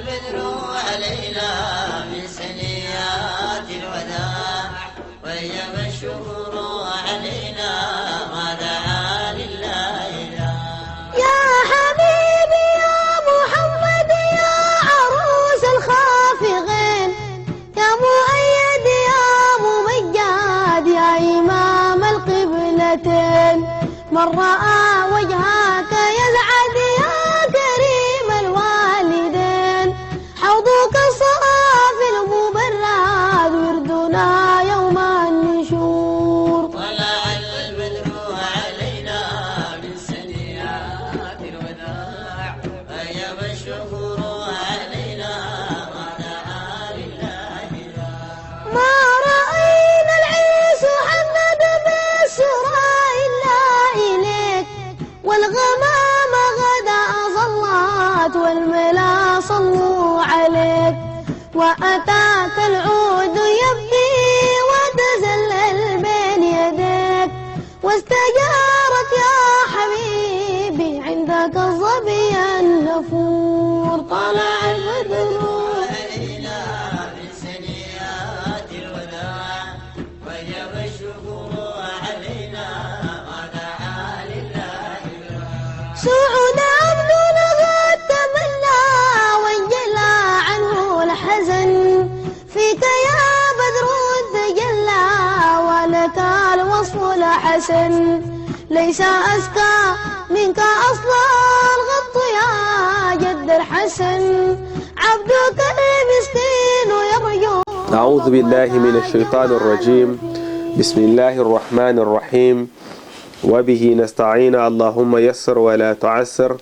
البدر علينا من سنيات الوداع ويم الشهور علينا ما دعا لله يا حبيبي يا محمد يا عروس الخافقين يا مؤيد يا ممجد يا إمام القبلتين من رأى وجهك يسعد يا كريم الوالدين حوضك صافي المبرد وردنا يوم النشور طلع البدر علينا من سنيات الوداع ويم الشهور علينا ما دعا لله ما رأينا العيس حمد بالسرى إلا إليك والغمام غدا ظلت والملا صلوا عليك وأتاك العود يبكي وتزلل بين يديك واستجارت يا حبيبي عندك الظبي النفور طلع البدر علينا من سنيات الوداع ويم الشهور علينا ما دعا لله سعود عبدنا قد تملى وانجلى عنه الحزن فيك يا بدر تجلى ولك الوصف الحسن ليس أزكى منك أصلا الغط يا جد الحسن عبدك المسكين يرجو أعوذ بالله من الشيطان الرجيم بسم الله الرحمن الرحيم وبه نستعين اللهم يسر ولا تعسر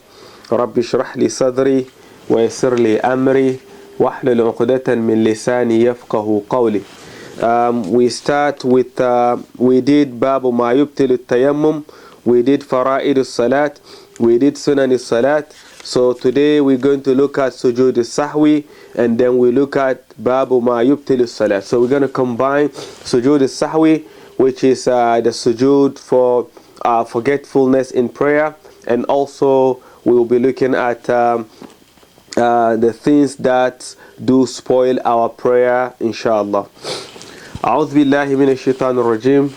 رب اشرح لي صدري ويسر لي أمري واحلل عقدة من لساني يفقه قولي. We start with we did باب ما يبطل التيمم, we did فرائض الصلاة, we did سنن الصلاة. So today we're going to look at sujood al-sahwi and then we look at babu ma yubtil al-salat. So we're going to combine sujood al-sahwi, which is the sujood for forgetfulness in prayer, and also we will be looking at the things that do spoil our prayer, inshallah. أعوذ بالله من الشيطان الرجيم.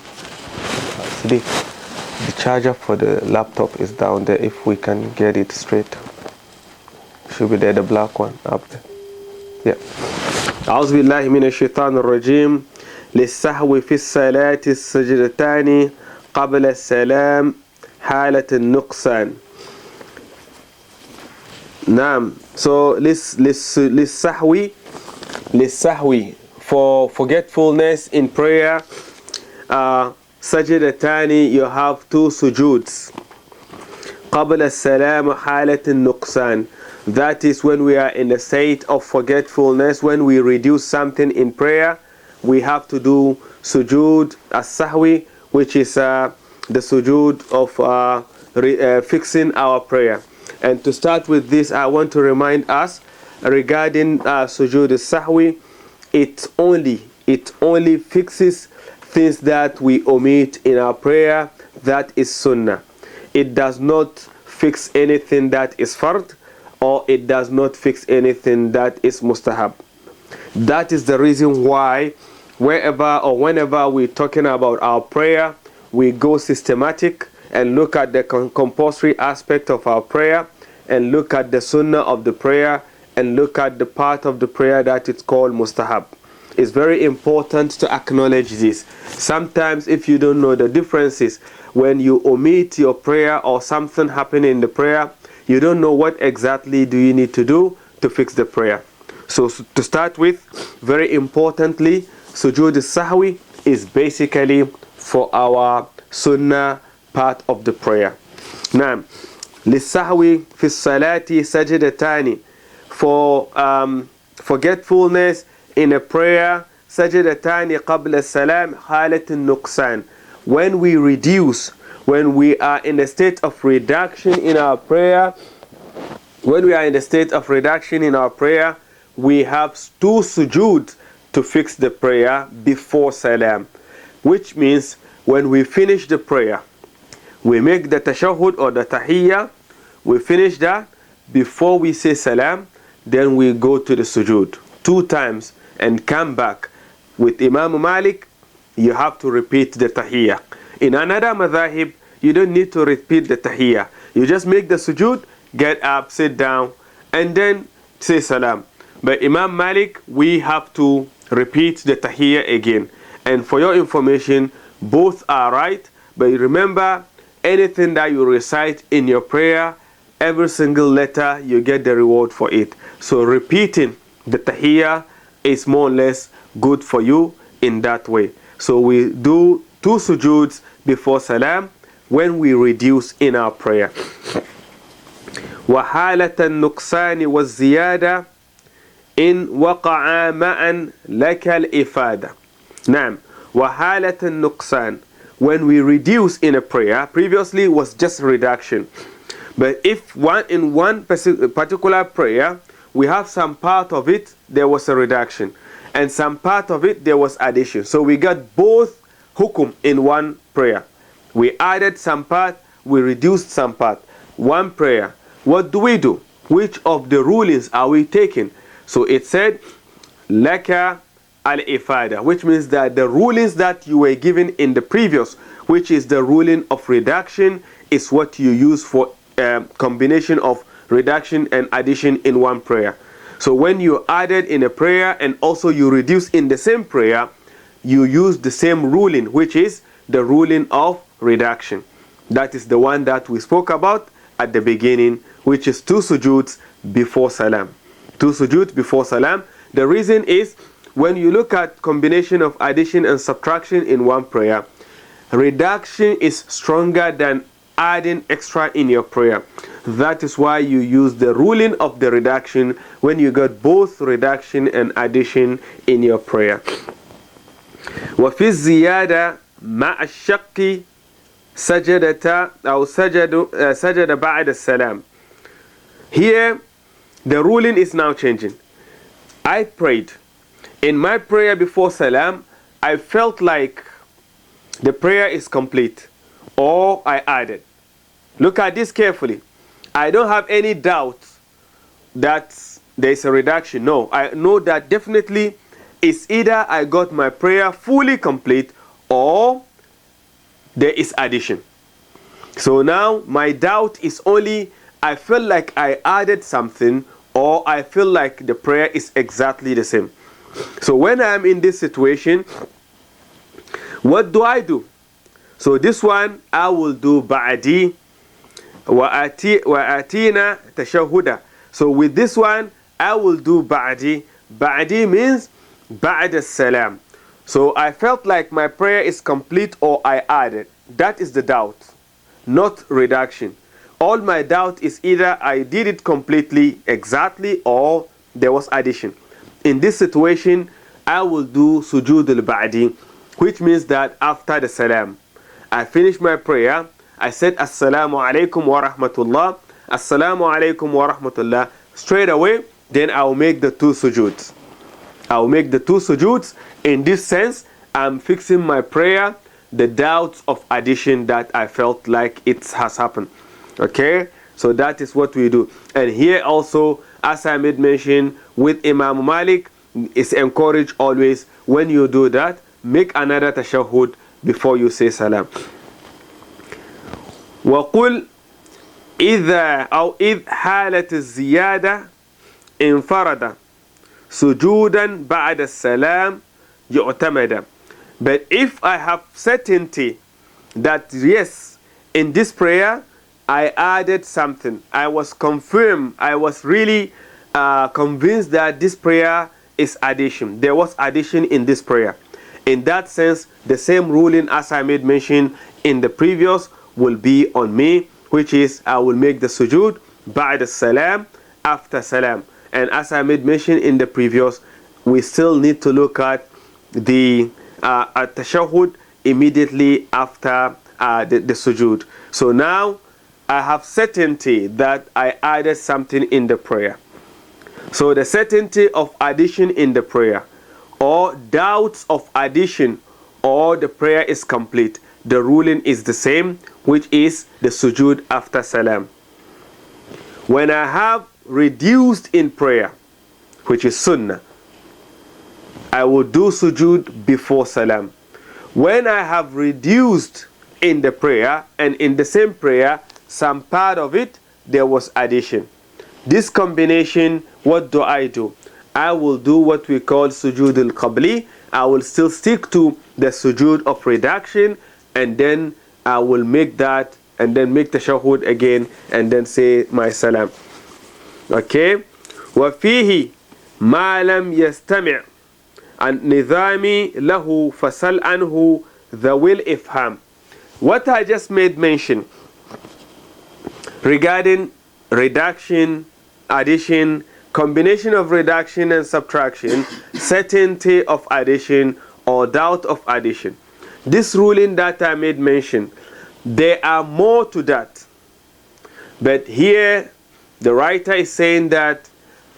The charger for the laptop is down there, if we can get it straight. Should be there, the black one up there. Yeah. أعوذ بالله من الشيطان الرجيم. للسهو في الصلاة السجدتان قبل السلام حالة النقصان. نعم. So للسهو for forgetfulness in prayer. سجدتان, you have two sujuds. قبل السلام حالة النقصان. That is when we are in a state of forgetfulness, when we reduce something in prayer, we have to do sujood as-sahwi, which is the sujood of fixing our prayer. And to start with this, I want to remind us regarding sujood as-sahwi, it only fixes things that we omit in our prayer. That is sunnah. It does not fix anything that is fard, or it does not fix anything that is mustahab. That is the reason why wherever or whenever we're talking about our prayer, we go systematic and look at the compulsory aspect of our prayer, and look at the sunnah of the prayer, and look at the part of the prayer that is called mustahab. It's very important to acknowledge this. Sometimes if you don't know the differences, when you omit your prayer or something happening in the prayer, you don't know what exactly do you need to do to fix the prayer. So to start with, very importantly, sujood al-sahwi is basically for our sunnah part of the prayer. Now, للسهو في الصلاة سجدتان, for forgetfulness in a prayer, سجدتان قبل السلام حالة النقصان. When we reduce, when we are in a state of reduction in our prayer, we have two sujood to fix the prayer before salam. Which means when we finish the prayer, we make the tashahhud or the tahiyyah, we finish that before we say salam. then we go to the sujood 2 times and come back. With Imam Malik, you have to repeat the tahiyyah. In another madhahib, you don't need to repeat the tahiyyah. You just make the sujood, get up, sit down, and then say salam. But Imam Malik, we have to repeat the tahiyyah again. And for your information, both are right. But remember, anything that you recite in your prayer, every single letter, you get the reward for it. So repeating the tahiyyah is more or less good for you in that way. So we do 2 sujoods before salam when we reduce in our prayer. وحالة النقصان والزيادة إن وقع معا لك الإفادة. نعم. وحالة النقصان, when we reduce in a prayer, previously was just reduction. But if in one particular prayer, we have some part of it, there was a reduction. And some part of it, there was addition. So we got both hukum in one prayer. We added some part, we reduced some part. One prayer. What do we do? Which of the rulings are we taking? So it said, Laka al-ifada, which means that the rulings that you were given in the previous, which is the ruling of reduction, is what you use for combination of reduction and addition in one prayer. So when you added in a prayer and also you reduce in the same prayer, you use the same ruling, which is the ruling of reduction. That is the one that we spoke about at the beginning, which is 2 sujoods before salam. 2 sujoods before salam. The reason is, when you look at combination of addition and subtraction in one prayer, reduction is stronger than adding extra in your prayer. That is why you use the ruling of the reduction when you got both reduction and addition in your prayer. وفي الزيادة مع الشق سجدة أو سجد بعد السلام. Here the ruling is now changing. I prayed. In my prayer before salam, I felt like the prayer is complete, or I added. Look at this carefully. I don't have any doubt that there is a reduction. No, I know that definitely it's either I got my prayer fully complete or there is addition. So now my doubt is only I feel like I added something, or I feel like the prayer is exactly the same. So when I am in this situation, what do? So this one I will do ba'di wa atina tashahuda. So with this one I will do ba'di. Ba'di means ba'da salam. So I felt like my prayer is complete or I added. That is the doubt, not reduction. All my doubt is either I did it completely, exactly, or there was addition. In this situation, I will do sujood al-ba'di, which means that after the salam, I finish my prayer, I said assalamu alaikum wa rahmatullah, assalamu alaikum wa rahmatullah, straight away, then I will make the 2 sujoods. I will make the 2 sujoods. In this sense, I'm fixing my prayer, the doubts of addition that I felt like it has happened. Okay, so that is what we do. And here also, as I made mention with Imam Malik, it's encouraged always when you do that, make another tashahhud before you say salam. وقل إذا أو إذ حالة الزيادة انفرد سجودا بعد السلام يعتمد. But if I have certainty that yes, in this prayer I added something, I was confirmed, I was really convinced that this prayer is addition. There was addition in this prayer. In that sense, the same ruling as I made mention in the previous will be on me, which is I will make the sujood ba'da salam, after salam. And as I made mention in the previous, we still need to look at the tashahhud immediately after the sujood. So now I have certainty that I added something in the prayer. So the certainty of addition in the prayer, or doubts of addition, or the prayer is complete, the ruling is the same, which is the sujood after salam. When I have reduced in prayer, which is sunnah, I will do sujood before salam. When I have reduced in the prayer, and in the same prayer, some part of it, there was addition. This combination, what do? I will do what we call sujood al-qabli. I will still stick to the sujood of reduction, and then I will make that, and then make the tashahhud again, and then say my salam. Okay? وَفِيهِ مَا لَمْ يَسْتَمِعْ النِّظَامِ لَهُ فَسَلْ عَنْهُ ذَوِي الْإِفْهَامِ. What I just made mention regarding reduction, addition, combination of reduction and subtraction, certainty of addition or doubt of addition. This ruling that I made mention, there are more to that. But here the writer is saying that,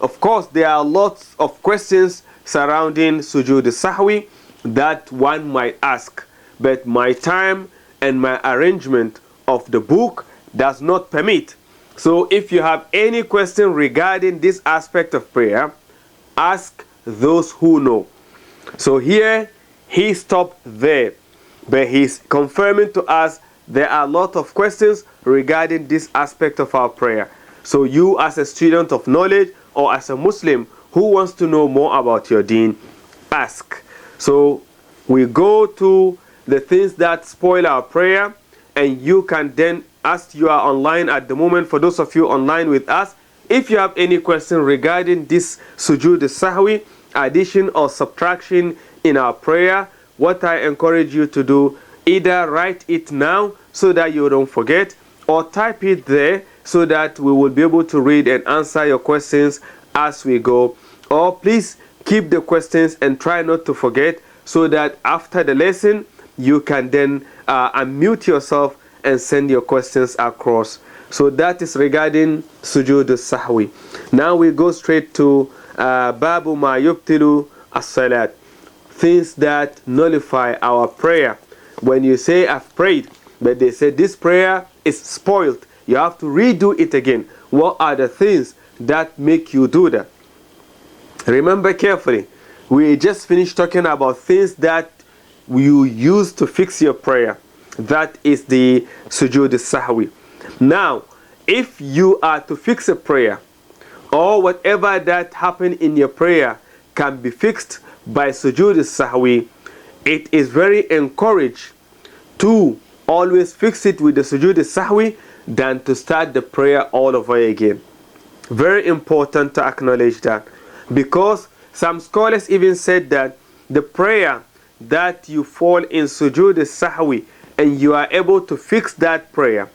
of course, there are lots of questions surrounding sujood sahwi that one might ask, but my time and my arrangement of the book does not permit. So if you have any question regarding this aspect of prayer, ask those who know. So here he stopped there, but he's confirming to us there are a lot of questions regarding this aspect of our prayer. So you, as a student of knowledge or as a Muslim who wants to know more about your deen, ask. So we go to the things that spoil our prayer, and you can then, as you are online at the moment, for those of you online with us, if you have any question regarding this sujood sahwi, addition or subtraction in our prayer, what I encourage you to do, either write it now so that you don't forget, or type it there so that we will be able to read and answer your questions as we go. Or please keep the questions and try not to forget, so that after the lesson you can then unmute yourself and send your questions across. So that is regarding sujood sahwi. Now we go straight to babu ma yubtilu as-salat, things that nullify our prayer. When you say I've prayed, but they say this prayer is spoiled, you have to redo it again. What are the things that make you do that? Remember carefully, we just finished talking about things that you use to fix your prayer. That is the sujood sahwi. Now, if you are to fix a prayer, or whatever that happened in your prayer can be fixed by sujood sahwi, it is very encouraged to always fix it with the sujood sahwi than to start the prayer all over again. Very important to acknowledge that, because some scholars even said that the prayer that you fall in sujood sahwi and you are able to fix that prayer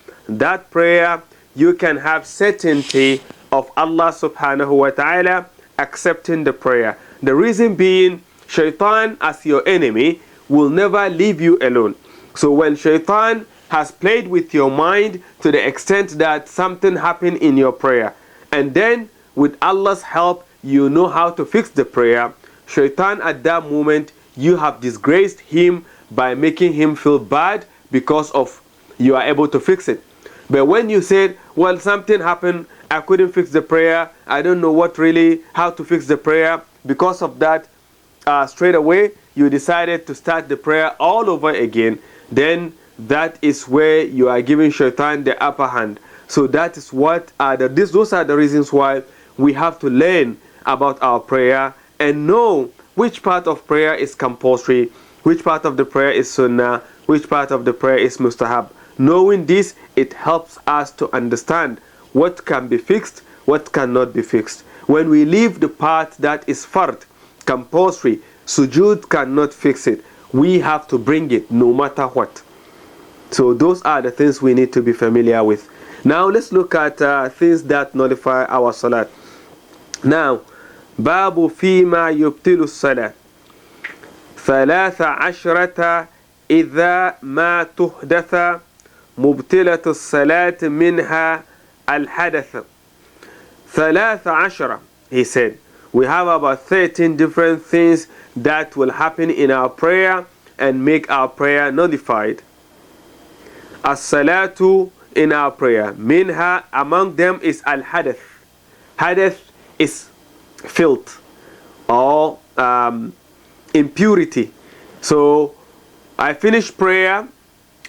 you can have certainty of Allah subhanahu wa ta'ala accepting the prayer. The reason being, shaitan as your enemy will never leave you alone. So when shaitan has played with your mind to the extent that something happened in your prayer, and then with Allah's help you know how to fix the prayer, shaitan at that moment, you have disgraced him by making him feel bad because of you are able to fix it. But when you said, well, something happened, I couldn't fix the prayer, I don't know how to fix the prayer, because of that, straight away you decided to start the prayer all over again, then that is where you are giving shaitan the upper hand. So that is what those are the reasons why we have to learn about our prayer and know which part of prayer is compulsory, which part of the prayer is sunnah, which part of the prayer is mustahab. Knowing this, it helps us to understand what can be fixed, what cannot be fixed. When we leave the part that is fard, compulsory, sujood cannot fix it. We have to bring it no matter what. So those are the things we need to be familiar with. Now let's look at things that nullify our salat. Now, babu fima yubtilu salat. ثلاث عشرة إذا ما تحدث مبتلة الصلاة منها الحدث. ثلاث عشرة, he said, we have about 13 different things that will happen in our prayer and make our prayer nullified. As-salatu, in our prayer. Minha, among them is al-hadath. Hadith is filth or impurity. So I finished prayer,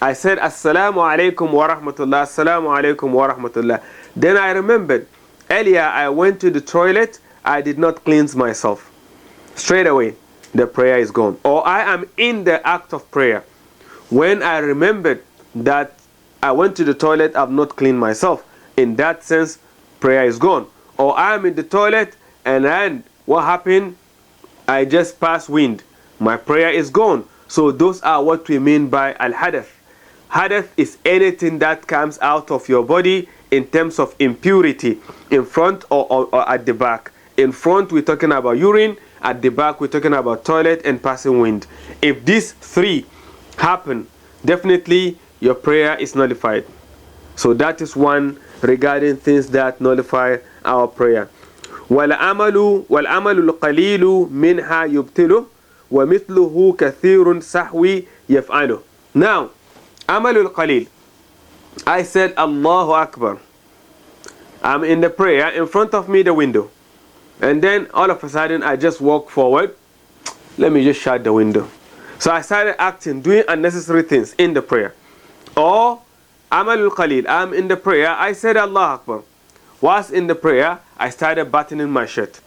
I said Assalamu alaikum wa rahmatullah, Assalamu alaikum wa rahmatullah. Then I remembered, earlier I went to the toilet, I did not cleanse myself. Straight away, the prayer is gone. Or I am in the act of prayer. When I remembered that I went to the toilet, I've not cleaned myself. In that sense, prayer is gone. Or I am in the toilet and then what happened? I just passed wind. My prayer is gone. So those are what we mean by al-hadath. Hadath is anything that comes out of your body in terms of impurity, in front or at the back. In front, we're talking about urine. At the back, we're talking about toilet and passing wind. If these three happen, definitely your prayer is nullified. So that is one regarding things that nullify our prayer. وَالْعَمَلُ الْقَلِيلُ مِنْهَا يُبْتِلُهُ وَمِثْلُهُ كَثِيرٌ سَحْوِي يَفْعَلُهُ. Now, Amalul Qalil. I said Allahu Akbar. I'm in the prayer, in front of me the window. And then all of a sudden I just walk forward. Let me just shut the window. So I started acting, doing unnecessary things in the prayer. Or Amalul Qalil. I'm in the prayer, I said Allahu Akbar. Whilst in the prayer, I started buttoning my shirt.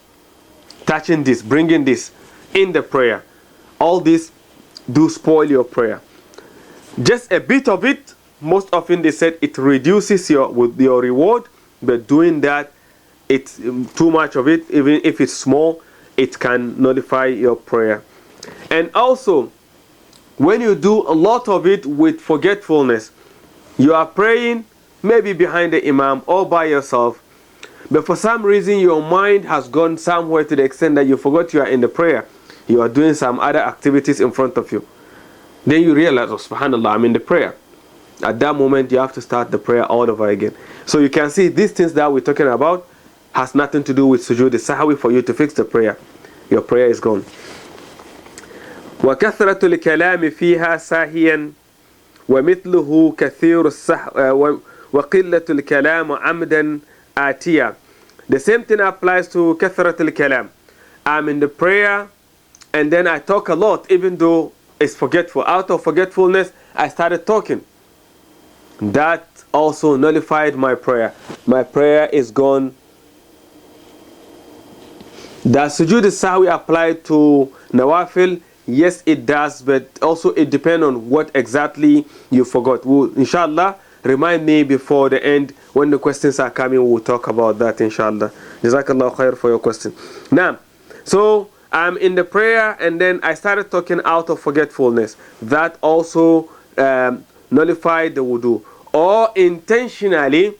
Touching this, bringing this in the prayer. All this do spoil your prayer. Just a bit of it, most often they said it reduces your reward, but doing that, it's too much of it, even if it's small, it can nullify your prayer. And also, when you do a lot of it with forgetfulness, you are praying maybe behind the imam or by yourself, but for some reason your mind has gone somewhere to the extent that you forgot you are in the prayer. You are doing some other activities in front of you. Then you realize, oh, subhanallah, I'm in the prayer. At that moment, you have to start the prayer all over again. So you can see these things that we're talking about has nothing to do with sujood sahawi for you to fix the prayer. Your prayer is gone. وَكَثْرَةُ الْكَلَامِ فِيهَا سَاهِيًا وَمِثْلُهُ كَثِيرُ وَقِلَّةُ الْكَلَامُ عَمْدًا آتِيًا. The same thing applies to كَثْرَةُ الْكَلَامِ. I'm in the prayer and then I talk a lot, even though it's forgetful. Out of forgetfulness, I started talking. That also nullified my prayer. My prayer is gone. Does sujood sahwi apply to nawafil? Yes, it does, but also it depends on what exactly you forgot. Inshallah, remind me before the end when the questions are coming. We'll talk about that, inshallah. Jazakallah khair for your question. Now, so I'm in the prayer and then I started talking out of forgetfulness. That also nullified the wudu. Or intentionally,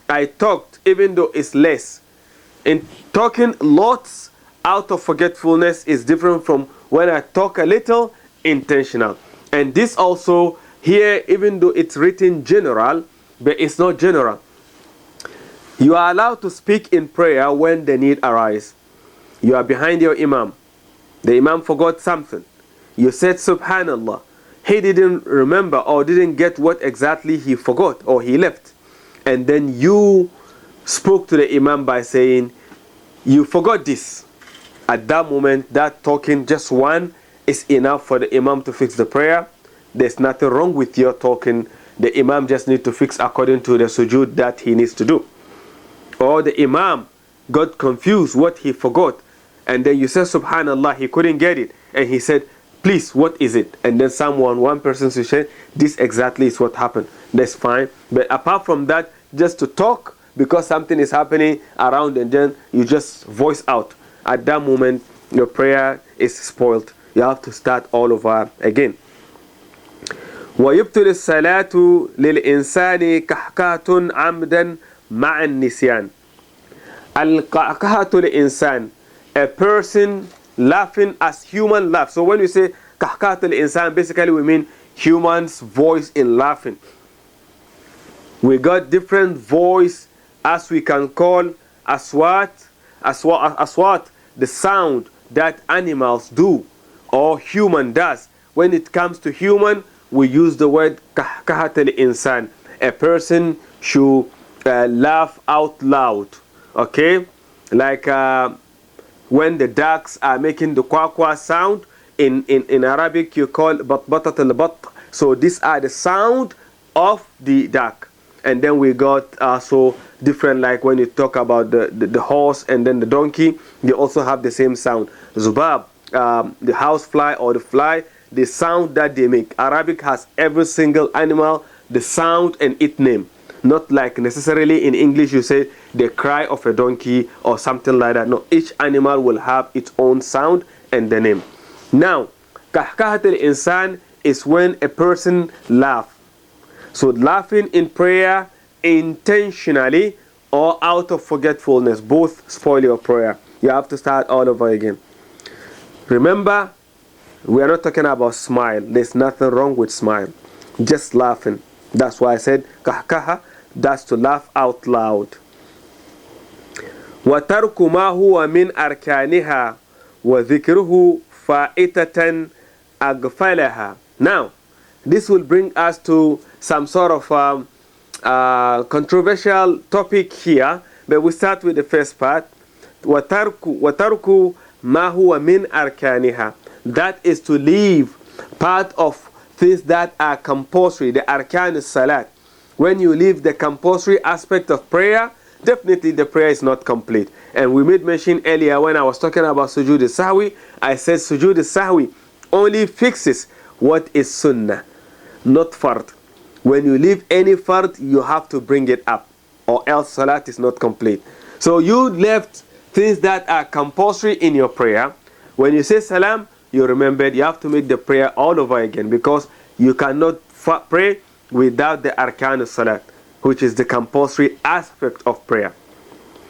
I talked even though it's less. In talking lots out of forgetfulness is different from when I talk a little intentional. And this also here, even though it's written general, but it's not general. You are allowed to speak in prayer when the need arises. You are behind your imam. The imam forgot something. You said subhanallah. He didn't remember or didn't get what exactly he forgot or he left. And then you spoke to the imam by saying, you forgot this. At that moment, that talking, just one, is enough for the imam to fix the prayer. There's nothing wrong with your talking. The imam just needs to fix according to the sujood that he needs to do. Or the imam got confused what he forgot. And then you said subhanallah, he couldn't get it. And he said, please, what is it? And then one person said, this exactly is what happened. That's fine. But apart from that, just to talk because something is happening around and then you just voice out. At that moment, your prayer is spoiled. You have to start all over again. وَيُبْتُلِ الصَّلَاةُ لِلْإِنسَانِ كَحْكَةٌ عَمْدًا مَعَ النِّسْيَانِ. الْقَحْكَةُ الْإِنسان, a person laughing as human laugh. So when we say كَحْكَةُ الْإِنسان, basically we mean human's voice in laughing. We got different voice as we can call aswat, the sound that animals do or human does. When it comes to human, we use the word كَحْكَةَ الْإِنسان. A person should laugh out loud. Okay? like when the ducks are making the kwa sound. In Arabic you call batbatat al-bat. So these are the sound of the duck. And then we got also different, like when you talk about the horse and then the donkey, they also have the same sound. Zubab, the house fly or the fly, the sound that they make. Arabic has every single animal, the sound and its name. Not like necessarily in English you say the cry of a donkey or something like that. No, each animal will have its own sound and the name. Now, kahkahat al-insan is when a person laughs. So laughing in prayer intentionally or out of forgetfulness, both spoil your prayer. You have to start all over again. Remember, we are not talking about smile. There's nothing wrong with smile. Just laughing. That's why I said kahkaha. That's to laugh out loud. وَتَرْكُ مَا هُوَ مِنْ أَرْكَانِهَا وَذِكْرُهُ فَائِتَةً أَغْفَلَهَا. Now, this will bring us to some sort of controversial topic here, but we start with the first part. وَتَرْكُ مَا هُوَ مِنْ أَرْكَانِهَا. That is to leave part of things that are compulsory, the arkan salat. When you leave the compulsory aspect of prayer, definitely the prayer is not complete. And we made mention earlier when I was talking about sujood al-sahwi, I said sujood al-sahwi only fixes what is sunnah, not fard. When you leave any fard, you have to bring it up, or else salat is not complete. So you left things that are compulsory in your prayer. When you say salam, you remembered you have to make the prayer all over again, because you cannot pray without the arkan al-salat, which is the compulsory aspect of prayer.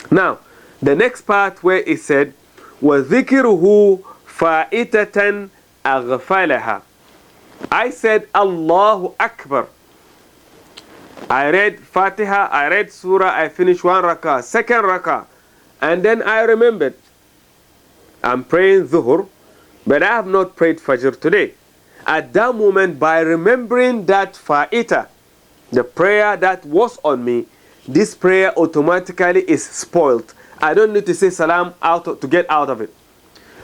Now, the next part where it said, وَذِكِرُهُ فَائِتَةً أَغْفَلَهَا. I said, Allahu Akbar. I read Fatiha, I read Surah, I finished one rakah, second rakah, and then I remembered I'm praying Zuhur, but I have not prayed Fajr today. At that moment, by remembering that Fa'ita, the prayer that was on me, this prayer automatically is spoiled. I don't need to say salam to get out of it.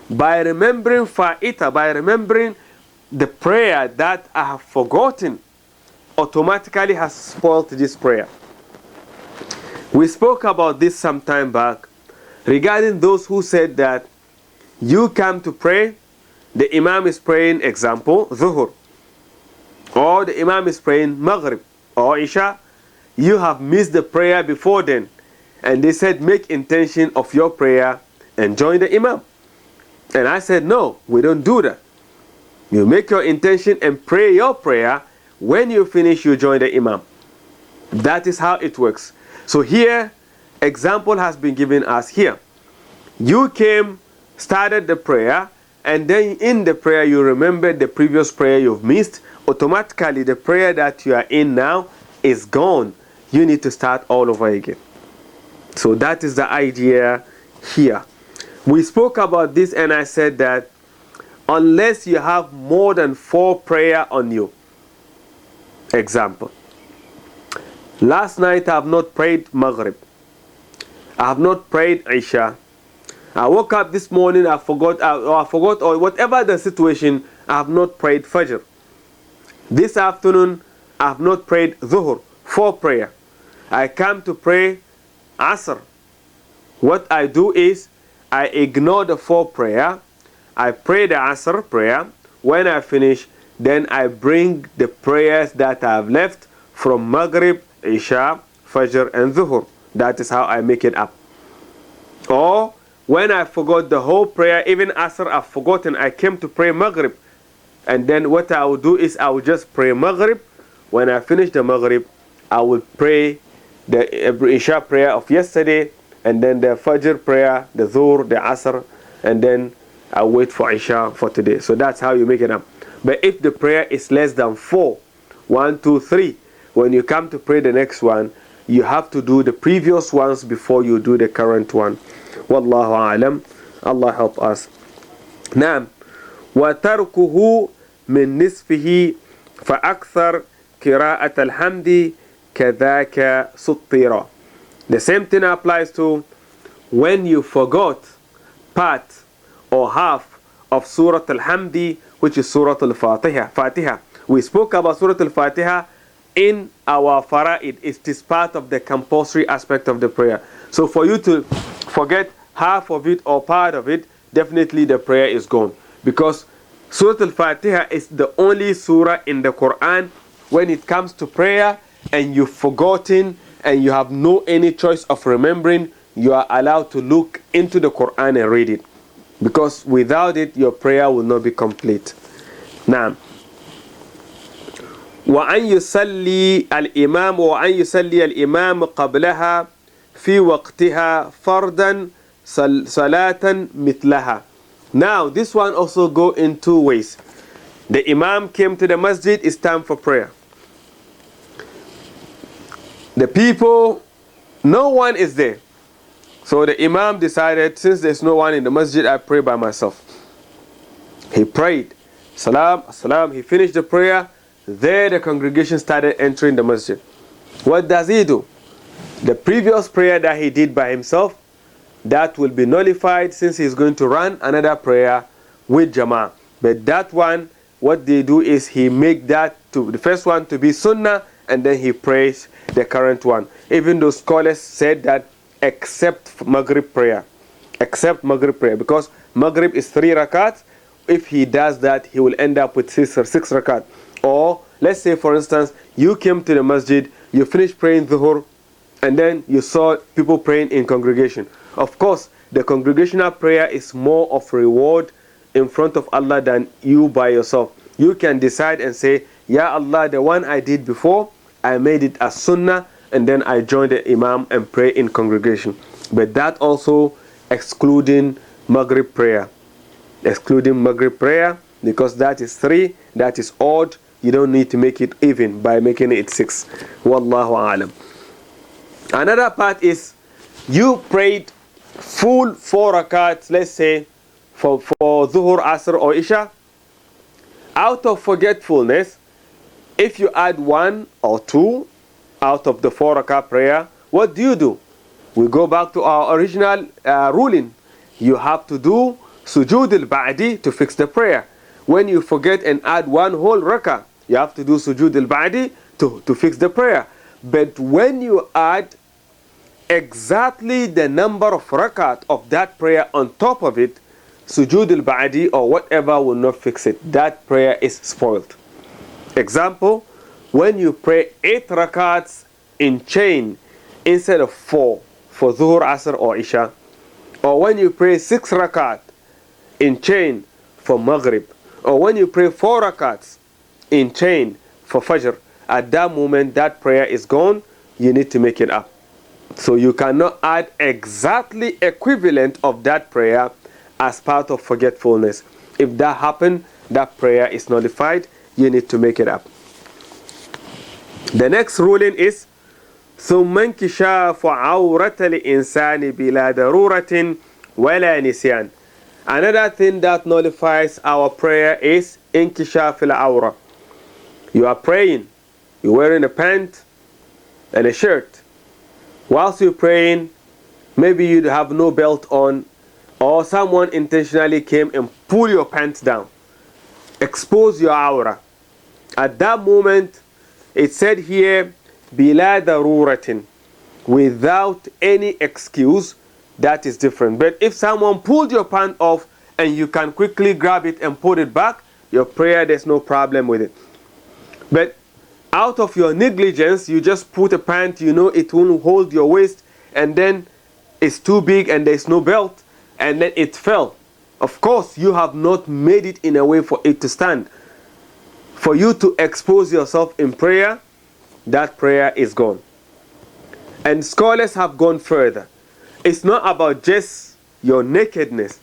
By remembering Fa'ita, by remembering the prayer that I have forgotten, automatically has spoiled this prayer. We spoke about this some time back regarding those who said that you come to pray, the Imam is praying, example, Zuhur, or the Imam is praying Maghrib or Isha. You have missed the prayer before then, and they said make intention of your prayer and join the Imam. And I said no, we don't do that. You make your intention and pray your prayer. When you finish, you join the Imam. That is how it works. So here, example has been given us here. You came, started the prayer, and then in the prayer you remember the previous prayer you've missed. Automatically the prayer that you are in now is gone. You need to start all over again. So that is the idea here. We spoke about this and I said that unless you have more than 4 prayer on you. Example. Last night I have not prayed Maghrib. I have not prayed Isha. I woke up this morning, I forgot, or whatever the situation, I have not prayed Fajr. This afternoon, I have not prayed Zuhur, 4 prayer. I come to pray Asr. What I do is, I ignore the 4 prayer, I pray the Asr prayer. When I finish, then I bring the prayers that I have left from Maghrib, Isha, Fajr and Zuhur. That is how I make it up. Or when I forgot the whole prayer, even Asr I've forgotten, I came to pray Maghrib. And then what I will do is I will just pray Maghrib. When I finish the Maghrib, I will pray the Isha prayer of yesterday, and then the Fajr prayer, the Zuhr, the Asr, and then I'll wait for Isha for today. So that's how you make it up. But if the prayer is less than 4, 1, 2, 3, when you come to pray the next one, you have to do the previous ones before you do the current one. Wallahu a'lam. Allah help us. Naam. وَتَرْكُهُ مِن نِصْفِهِ فَأَكْثَرْ قِرَاءَةَ الْحَمْدِ كَذَاكَ سُطِّرًا. The same thing applies to when you forgot part or half of Surah Al-Hamdi, which is Surah Al-Fatiha. We spoke about Surah Al-Fatiha in our fara'id. It is part of the compulsory aspect of the prayer. So for you to forget half of it or part of it, definitely the prayer is gone. Because Surah Al-Fatiha is the only surah in the Quran when it comes to prayer and you've forgotten and you have no any choice of remembering, you are allowed to look into the Quran and read it. Because without it, your prayer will not be complete. Now, وأن يصلي الإمام قبلها في وقتها فردا صلاة مثلها. Now, this one also go in two ways. The Imam came to the masjid, it's time for prayer. The people, no one is there. So the Imam decided, since there's no one in the masjid, I pray by myself. He prayed. Salam, salam. He finished the prayer. There the congregation started entering the masjid. What does he do? The previous prayer that he did by himself, that will be nullified since he's going to run another prayer with Jama'ah. But that one, what they do is he make that to the first one to be Sunnah, and then he prays the current one. Even though scholars said that except Maghrib prayer. Except Maghrib prayer. Because Maghrib is 3 rakat. If he does that, he will end up with 6 rakat. Or, let's say for instance, you came to the masjid, you finished praying Dhuhr, and then you saw people praying in congregation. Of course, the congregational prayer is more of reward in front of Allah than you by yourself. You can decide and say, Ya Allah, the one I did before, I made it as Sunnah, and then I joined the Imam and pray in congregation. But that also excluding Maghrib prayer. Excluding Maghrib prayer, because that is 3, that is odd. You don't need to make it even by making it 6. Wallahu alam. Another part is, you prayed full 4 rakats, let's say, for Dhuhr, Asr or Isha. Out of forgetfulness, if you add 1 or 2 out of the 4 rakat prayer, what do? We go back to our original ruling. You have to do sujood al-ba'di to fix the prayer. When you forget and add 1 whole rakah, you have to do sujood al-ba'di to fix the prayer. But when you add exactly the number of rakat of that prayer on top of it, sujood al-ba'di or whatever will not fix it. That prayer is spoiled. Example, when you pray 8 rakats in chain instead of 4 for Dhuhr, Asr or Isha, or when you pray 6 rakat in chain for Maghrib, or when you pray 4 rakats in chain for Fajr, at that moment that prayer is gone. You need to make it up. So you cannot add exactly equivalent of that prayer as part of forgetfulness. If that happened, that prayer is nullified. You need to make it up. The next ruling is ثم انكشاف عورة الإنسان بلا ضرورة ولا نسيان. Another thing that nullifies our prayer is inkishaf al-awra. You are praying, you're wearing a pant and a shirt. Whilst you're praying, maybe you have no belt on, or someone intentionally came and pulled your pants down. Expose your awra. At that moment, it said here, bila daruratin, without any excuse. That is different. But if someone pulled your pant off and you can quickly grab it and put it back, your prayer, there's no problem with it. But out of your negligence, you just put a pant, you know it won't hold your waist, and then it's too big and there's no belt, and then it fell. Of course, you have not made it in a way for it to stand. For you to expose yourself in prayer, that prayer is gone. And scholars have gone further. It's not about just your nakedness.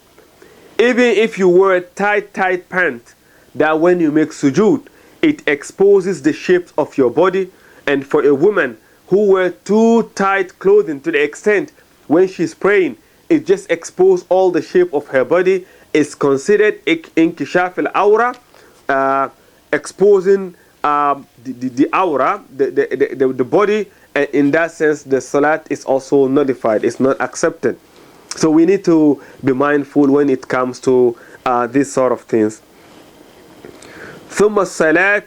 Even if you wear a tight pant, that when you make sujood, it exposes the shape of your body. And for a woman who wears too tight clothing to the extent when she's praying, it just exposes all the shape of her body, is considered inkishaf al-awra, exposing the aura, the body. And in that sense, the salat is also nullified. It's not accepted. So we need to be mindful when it comes to these sort of things. ثم الصلاة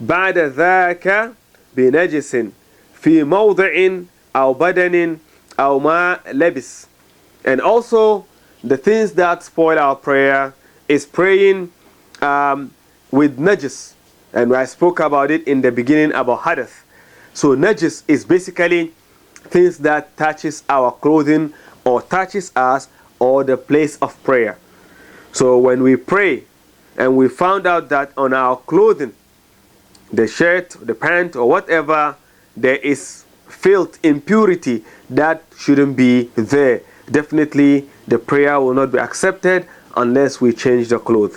بعد ذاك بنجس في موضع أو بدن أو ما لبس. And also the things that spoil our prayer is praying with najis, and I spoke about it in the beginning about hadith. So najis is basically things that touches our clothing or touches us or the place of prayer. So when we pray and we found out that on our clothing, the shirt, the pant or whatever, there is filth, impurity that shouldn't be there, definitely the prayer will not be accepted unless we change the clothes.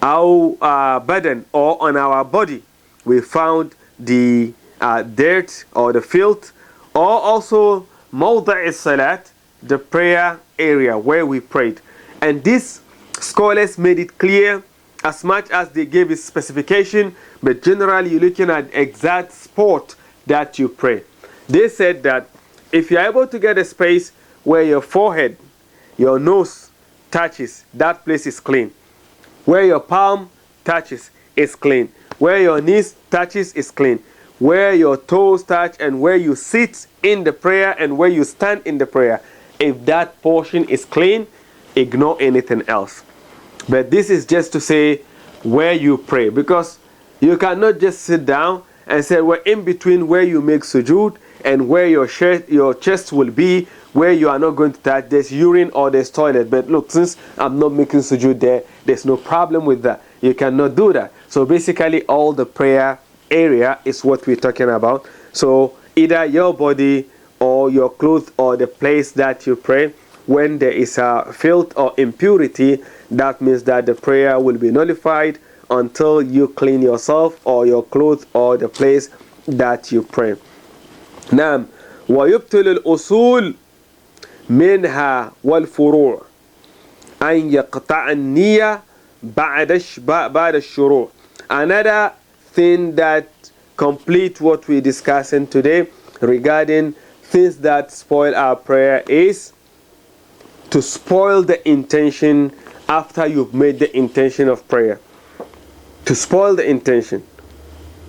Our burden or on our body, we found the dirt or the filth, or also mawda' salat, the prayer area where we prayed. And these scholars made it clear as much as they gave its specification, but generally you're looking at exact spot that you pray. They said that if you're able to get a space where your forehead, your nose touches, that place is clean. Where your palm touches is clean. Where your knees touches is clean. Where your toes touch and where you sit in the prayer and where you stand in the prayer, if that portion is clean, ignore anything else. But this is just to say where you pray, because you cannot just sit down and say, well, in between where you make sujood and where your chest will be, where you are not going to touch, there's urine or there's toilet. But look, since I'm not making sujood there, there's no problem with that. You cannot do that. So basically all the prayer area is what we're talking about. So either your body or your clothes or the place that you pray, when there is a filth or impurity, that means that the prayer will be nullified until you clean yourself or your clothes or the place that you pray. نعم ويبطل الأصول منها والفروع أن يقطع النية بعد الشروع. Another thing that complete what we're discussing today regarding things that spoil our prayer is to spoil the intention after you've made the intention of prayer. To spoil the intention.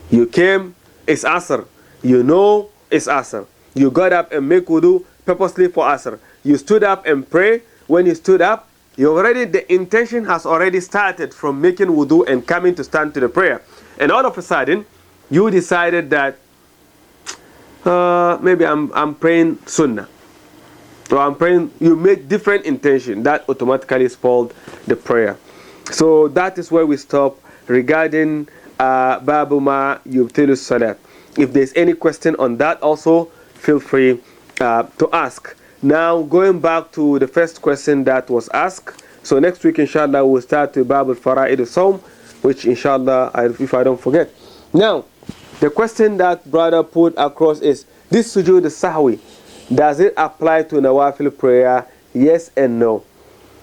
You came, it's Asr. You know it's Asr. You got up and make wudu purposely for Asr. You stood up and pray. When you stood up, the intention has already started from making wudu and coming to stand to the prayer. And all of a sudden, you decided that maybe I'm praying Sunnah. So I'm praying, you make different intention. That automatically spoiled the prayer. So that is where we stop regarding Babu Ma Yubtilu Salat. If there's any question on that also, feel free to ask. Now going back to the first question that was asked. So next week inshallah we'll start with Babu Fara'id al-Sawm, which inshallah, if I don't forget. Now, the question that brother put across is, this sujood al-sahwi, does it apply to nawafil prayer? Yes and no.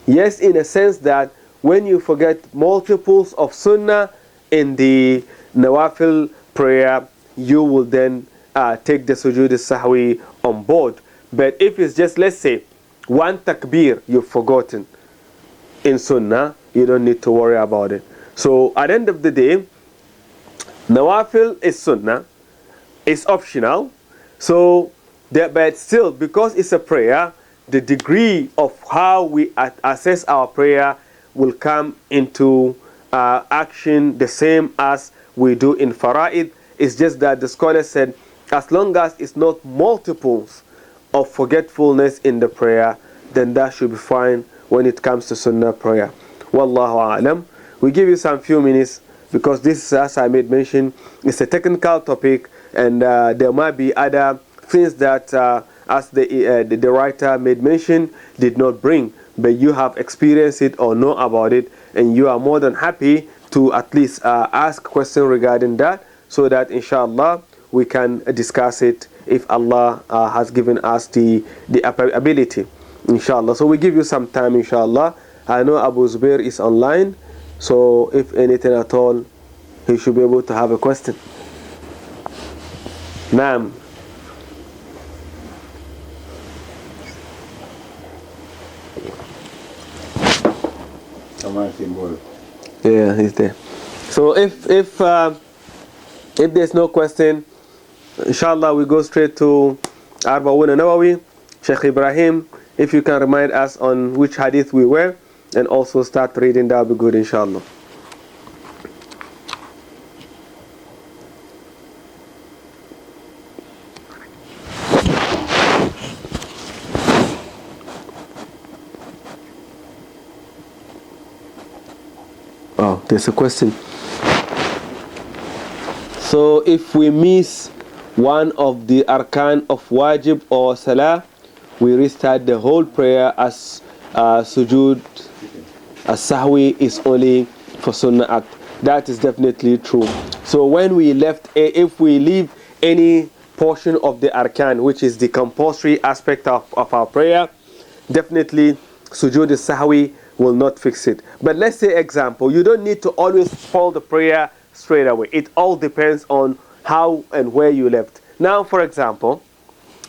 Yes, in a sense that when you forget multiples of sunnah in the nawafil prayer, you will then take the sujood al-sahwi on board. But if it's just, let's say, one takbir you've forgotten in sunnah, you don't need to worry about it. So at the end of the day, nawafil is sunnah, it's optional. So but still, because it's a prayer, the degree of how we assess our prayer will come into action the same as we do in fara'id. It's just that the scholar said, as long as it's not multiples of forgetfulness in the prayer, then that should be fine when it comes to sunnah prayer. Wallahu a'lam. We give you some few minutes because this, as I made mention, is a technical topic, and there might be other things that, as the writer made mention, did not bring, but you have experienced it or know about it, and you are more than happy to at least ask questions regarding that, so that inshallah we can discuss it if Allah has given us the ability, inshallah. So we give you some time, inshallah. I know Abu Zubair is online, so if anything at all, he should be able to have a question. Naam. Yeah, he's there. So if there's no question, inshallah we go straight to Arba'un Nawawi. Sheikh Ibrahim, if you can remind us on which hadith we were, and also start reading, that would be good, inshallah. Oh, there's a question. So if we miss one of the arkan of wajib or salah, we restart the whole prayer, as sujood as-sahwi is only for sunnah act. That is definitely true. So when we if we leave any portion of the arkan, which is the compulsory aspect of our prayer, definitely sujood as-sahwi will not fix it. But let's say example, you don't need to always follow the prayer straight away. It all depends on how and where you left. Now, for example,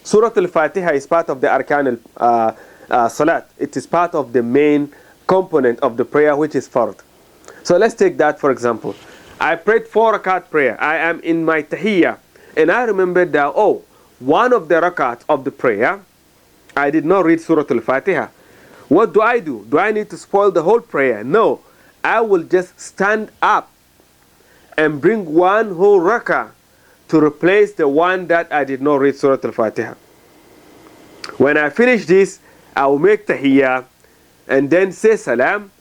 Surah Al-Fatiha is part of the Arkan al-Salat. It is part of the main component of the prayer, which is fard. So let's take that for example. I prayed 4 rakat prayer. I am in my tahiyyah, and I remembered that, one of the rakat of the prayer, I did not read Surah Al-Fatiha. What do I do? Do I need to spoil the whole prayer? No. I will just stand up and bring one whole rakah to replace the one that I did not read Surah Al-Fatiha. When I finish this, I will make tahiyyah and then say salam.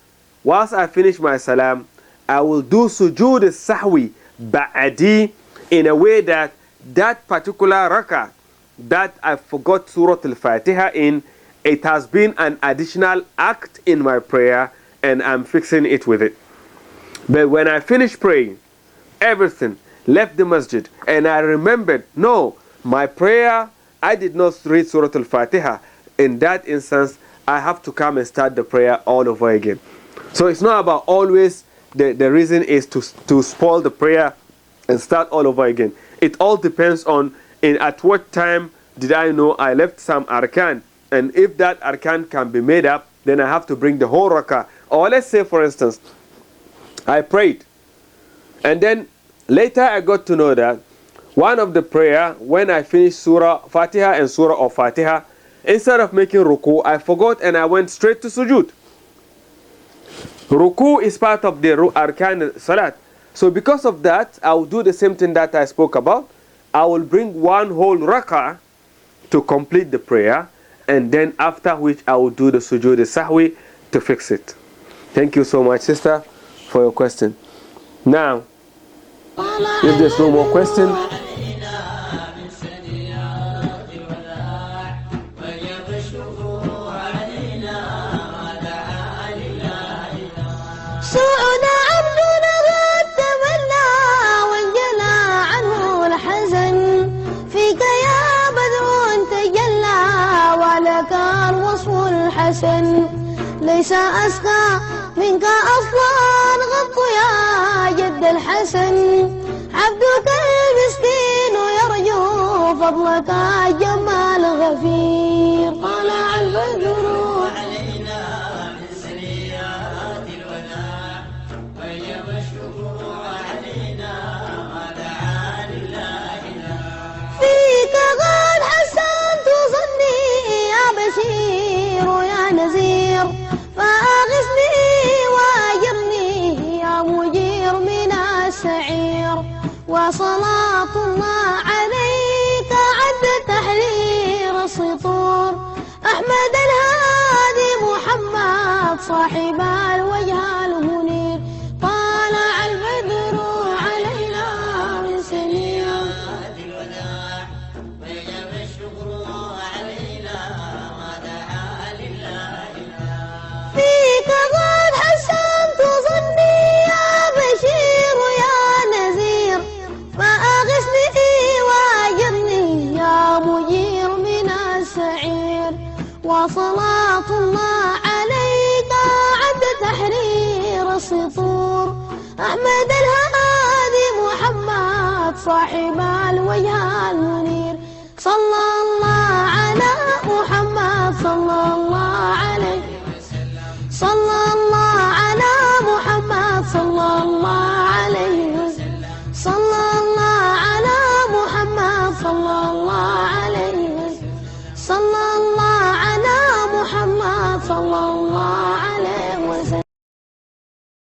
Whilst I finish my salam, I will do sujood as-sahwi ba'adi, in a way that that particular rakah that I forgot Surah Al-Fatiha in, it has been an additional act in my prayer, and I'm fixing it with it. But when I finish praying everything, left the masjid, and I remembered, no, my prayer, I did not read Surah Al-Fatiha. In that instance, I have to come and start the prayer all over again. So it's not about always, the reason is to spoil the prayer and start all over again. It all depends on at what time did I know I left some arkan. And if that arkan can be made up, then I have to bring the whole rakah. Or let's say, for instance, I prayed, and then later I got to know that one of the prayer, when I finished Surah Fatiha and Surah of Fatiha, instead of making ruku, I forgot and I went straight to sujood. Ruku is part of the arkan salat. So because of that, I will do the same thing that I spoke about. I will bring one whole rakah to complete the prayer, and then after which I will do the sujood as-sahwi to fix it. Thank you so much, sister, for your question. Now, if there's no more question, سوءنا عبدنا قد تمنى وانجلى عنه الحزن فيك يا بدر تجلى ولك الوصف الحسن ليس أسقى منك أصلا غط يا جد الحسن عبدك المسكين يرجو فضلك جمال غفير طلع البدر علينا من سنيات الوداع وجب الشكر علينا ما دعا لله فيك قد حسنت ظني يا بشير يا نذير فأغثني وأجرني يا مجير من السعير وصلاة الله عليك عد تحرير السطور أحمد الهادي محمد صاحب الوجه المنير طالع البدر علينا من سنيات الوداع وجب الشكر علينا ما دعا لله فيك قد حسنت ظني يا بشير يا نذير فأغثني وأجرني يا مجير من السعير وصلاة الله عليك عد تحرير السطور أحمد الهادي محمد صاحب الوجه المنير صلى الله على محمد صلى الله عليه وسلم صلى الله